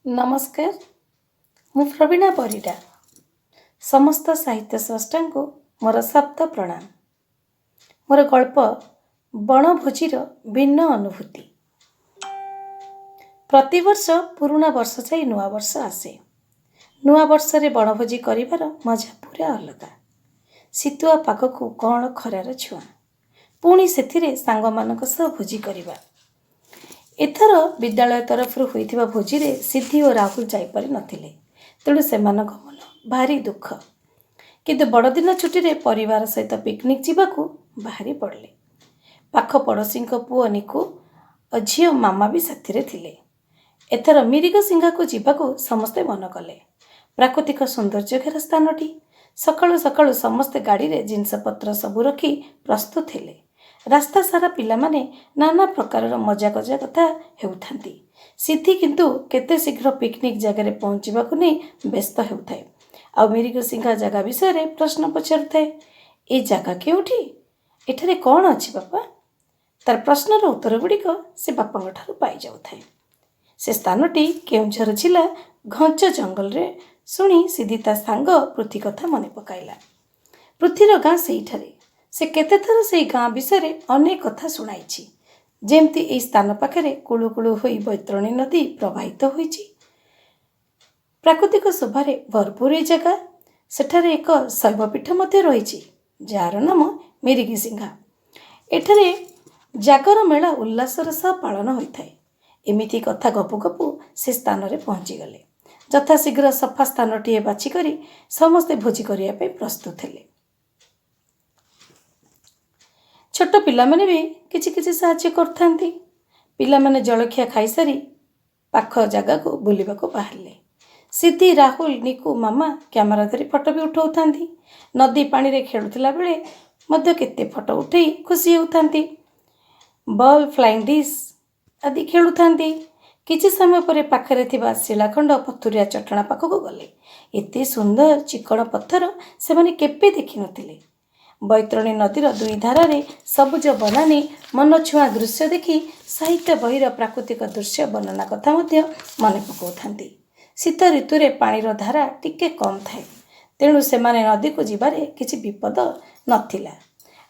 नमस्कार। मु प्रवीणा परिडा समस्त साहित्य स्रष्टा को मोर शब्द प्रणाम। मोर गल्प बनभोजीर भिन्न अनुभूति। प्रतिवर्ष पुराणा वर्ष जाई नुआ वर्ष आसे। नुआ वर्ष रे बनभोजी करिवार मजा पूरा अलगा। शीतुआ पाखकु कण खरार छुआ पुणी सेथिरे सांग मानक सह भोजी करिबा। एथर विद्यालय तरफ होइथिबा भोजी रे सिद्धि और राहुल जाई पारि नथिले, तेणु सेमानक मन भारी दुख। किंतु बड़दिन छुट्टी रे परिवार सहित पिकनिक जीवाकू बाहरी पड़ले। पाख पड़ोसी पुओ निकू और झील मामा भी साथी रे थिले। एथर मिरिग सिंघा को जीवाकू समस्ते मन कले। प्राकृतिक सौंदर्य घेर स्थानटी। सकाळु सकाळु समस्ते गाड़ी रे जिनसपत्र सबू रखी प्रस्तुत थिले। रास्ता सारा पिला माने नाना प्रकार मजा कजा कथा हेउथांती। सिद्धि किंतु केते शीघ्र पिकनिक जगह रे पहुंचीबाकू नै व्यस्त हेउथाय। आ मिरिग सिंघा जगह विषय रे प्रश्न पचारुथाय। ए जगह केउठी? एठारे कौन अछि बापा? तार प्रश्नर उत्तर गुड़िक से बापांग ठारू पाई जाउथाय। से स्थानटी केउंझर जिला घंच जंगल रे सुनी सिद्धि ता सांग पृथ्वी कथा मने पकाइला। पृथ्वीर गाँ सेइठारे। से केते थर से गाँ विषय रे अनेक कथा सुनाइछि। जेमती ए स्थान पाखरे कुळु कुळु होई बैतरणी नदी प्रवाहित होइछि। प्राकृतिक शोभारे भरपूर ए जगह। सेठारे एक शैवपीठ मध्य रहिछि जार नाम मिरिगी सिंघा। एठारे जागर मेला उल्लासर सह पालन होइथाय। एमिति कथा गपु गपु से स्थान रे पहुंची गले। यथाशीघ्र सफा स्थानटीए बाछि करी समस्ते भोजी करिया पे प्रस्तुत हेले। छोट पिला माने भी किछि किछि साहाय्य करथांती। पिला माने जलखिया खाई सारी पाख जगह को बुलिबा को बाहरले। सिद्धि राहुल निकू मामा कैमरा धरी फोटो भी उठाउथांती। नदी पानी रे खेलुथिला बेले मध्य केते फोटो उठेई खुशी होउथांती। बॉल फ्लाइंग डिश आदि खेलुथांती। किछि समय परे पाखरे थिबा शिलाखंड पथुरिया चटणा पाखको गले। एते सुंदर चिकण पत्थर से माने केपे देखि नथिले। बैतरणी नदीर दुई धारारे सबुज बनानी मन छुआ दृश्य देखि साहित्य बहिर प्राकृतिक दृश्य वर्णना कथा मध्य मन पकाउथांती। शीत ऋतुरे पानीर धारा टिके कम थाए, तेणु सेमाने नदी को जिबारे किछि विपद नथिला।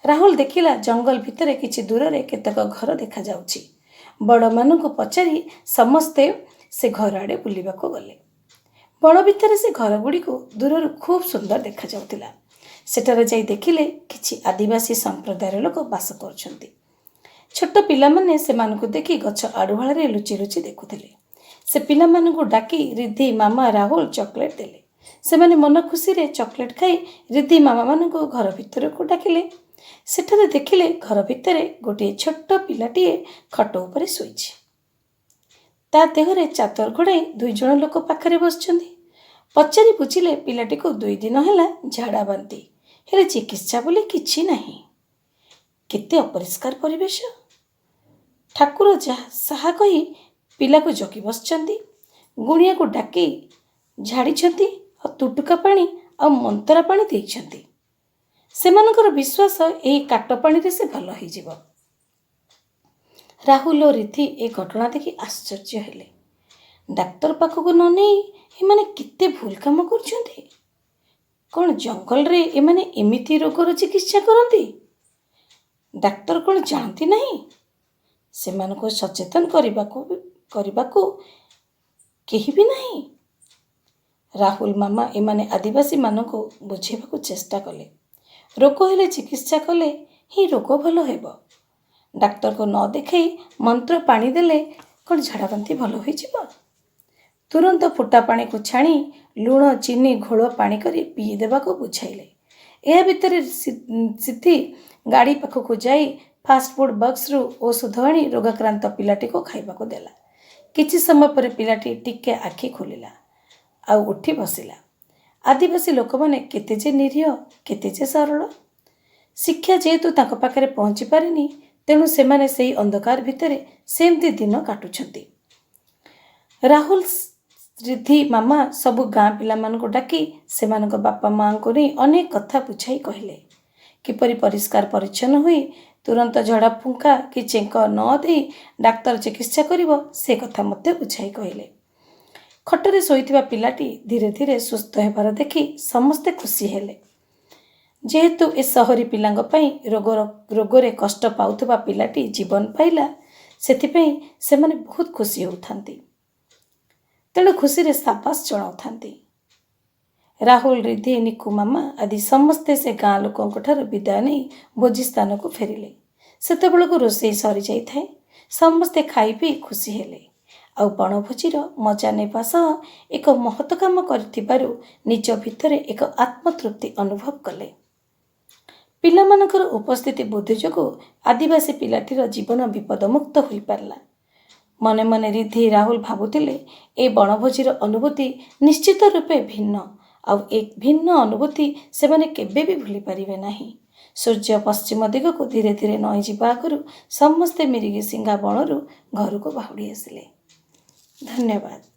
राहुल देखिला जंगल भितरे किछि दूर केतक घर देखा जाउछि। बड़ मानकु पचारि समस्ते से घर आड़े बुलिबाको गले। बण भितरे से घर गुड़िको दूररु खूब सुंदर देखा जाउतिला। सेठारे जाई देखिले किछि आदिवासी संप्रदायर लोक बास करछन्ति। छोट पिला माने सेमानकु देखि गछ आड़ुहाळ रे लुचि लुचि देखुथिले। से पिला मानकु डाकी रिद्धि मामा राहुल चॉकलेट देले। सेमाने मन खुशी रे चॉकलेट खाई रिद्धि मामा मानकु घर भितरकु डाकिले। सेठारे देखिले घर भितरे गोटे छोट पिलाटीए खट उपरे शोइछि। ता देहरे चादर घोड़ाई दुई जण लोक पाखरे बसछन्ति। पचारि बुझिले पिलाटी को 2 दिन हैला झाड़ा बांती, हेले चिकित्सा बोली किछि नाही। केते अपरिष्कार परिवेश। ठाकुर साहा कही पिला को जगी बसछन्ति। गुणिया को डाकी झाड़ीछन्ति और तुटुका पानी और मंतरा पानी देइछन्ति। सेमानकर विश्वास एही काट पानी रे से भल होई जिवो। राहुल और रिद्धि ए घटना देखि आश्चर्य हेले। डाक्टर पाखको न नहीं एमाने केते भूल काम करछन्ति। कौन जंगल रे एमाने एमिति रोगर चिकित्सा करती? डाक्टर कौन जानती नहीं? सेमानको सचेतन करिबाकू केही भी नहीं। राहुल मामा एमाने आदिवासी मानको बुझेबाकू चेष्टा कले। रोग हेले चिकित्सा कले ही रोग भल हेबो। डाक्टर को न देखाई मंत्र पानी देले कौन झाड़ा बांती भल होई जिवो। तुरंत फुटा पानी को छाणी लुण चीनी घोल पानी करी पी देबाको बुझाइले। एहा भितरे सिद्धि गाड़ी पाखको जाई फास्ट फूड बॉक्स रु औषध आनी रोगाक्रांत पिलाटी को खाइबाको देला। किछि समय पर पिलाटी टिके आखि खोलिला आ उठी बसिला। आदिवासी लोक माने केते जे निरीह, केते जे सरल। शिक्षा जेहेतु तांको पाखरे पहुंची पारिनी, तेणु सेमाने सेही अंधकार भितरे सेमती दिन काटुछन्ति। राहुल रिद्धि मामा सबु गाँ पिला मानको डाकी सेमानक बापा माँ को नहीं अनेक कथा बुझाई कहले। किपरि परिष्कार परिच्छन्न हुई तुरंत झड़ा फुंका कि चेक न दे डाक्तर चिकित्सा करिवो से कथा मते बुझाई कहले। ଖଟରେ ଶୋଇଥିବା ପିଲାଟି ଧୀରେ ଧୀରେ ସୁସ୍ଥ ହେବାର ଦେଖି ସମସ୍ତେ ଖୁସି ହେଲେ। ଯେହେତୁ ଏ ସହରୀ ପିଲାଙ୍କ ପାଇଁ ରୋଗରେ କଷ୍ଟ ପାଉଥିବା ପିଲାଟି ଜୀବନ ପାଇଲା, ସେଥିପାଇଁ ସେମାନେ ବହୁତ ଖୁସି ହେଉଥାନ୍ତି। ତେଣୁ ଖୁସିରେ ସାବାସ୍ ଜଣାଉଥାନ୍ତି। ରାହୁଲ, ରିଧି, ନିକୁ ମାମା ଆଦି ସମସ୍ତେ ସେ ଗାଁ ଲୋକଙ୍କ ଠାରୁ ବିଦାୟ ନେଇ ଭୋଜି ସ୍ଥାନକୁ ଫେରିଲେ। ସେତେବେଳକୁ ରୋଷେଇ ସରିଯାଇଥାଏ। ସମସ୍ତେ ଖାଇ ପିଇ ଖୁସି ହେଲେ। ଆଉ ବଣଭୋଜିର ମଜା ନେବା ସହ ଏକ ମହତ୍ କାମ କରିଥିବାରୁ ନିଜ ଭିତରେ ଏକ ଆତ୍ମତୃପ୍ତି ଅନୁଭବ କଲେ। ପିଲାମାନଙ୍କର ଉପସ୍ଥିତି ବୁଦ୍ଧି ଯୋଗୁଁ ଆଦିବାସୀ ପିଲାଟିର ଜୀବନ ବିପଦମୁକ୍ତ ହୋଇପାରିଲା। ମନେ ମନେ ରିଧି, ରାହୁଲ ଭାବୁଥିଲେ, ଏ ବଣଭୋଜିର ଅନୁଭୂତି ନିଶ୍ଚିତ ରୂପେ ଭିନ୍ନ, ଆଉ ଏ ଭିନ୍ନ ଅନୁଭୂତି ସେମାନେ କେବେ ବି ଭୁଲି ପାରିବେ ନାହିଁ। ସୂର୍ଯ୍ୟ ପଶ୍ଚିମ ଦିଗକୁ ଧୀରେ ଧୀରେ ନଇଁଯିବା ଆଗରୁ ସମସ୍ତେ ମିରିଗିସିଙ୍ଗା ବଣରୁ ଘରକୁ ବାହୁଡ଼ି ଆସିଲେ। ଧନ୍ୟବାଦ।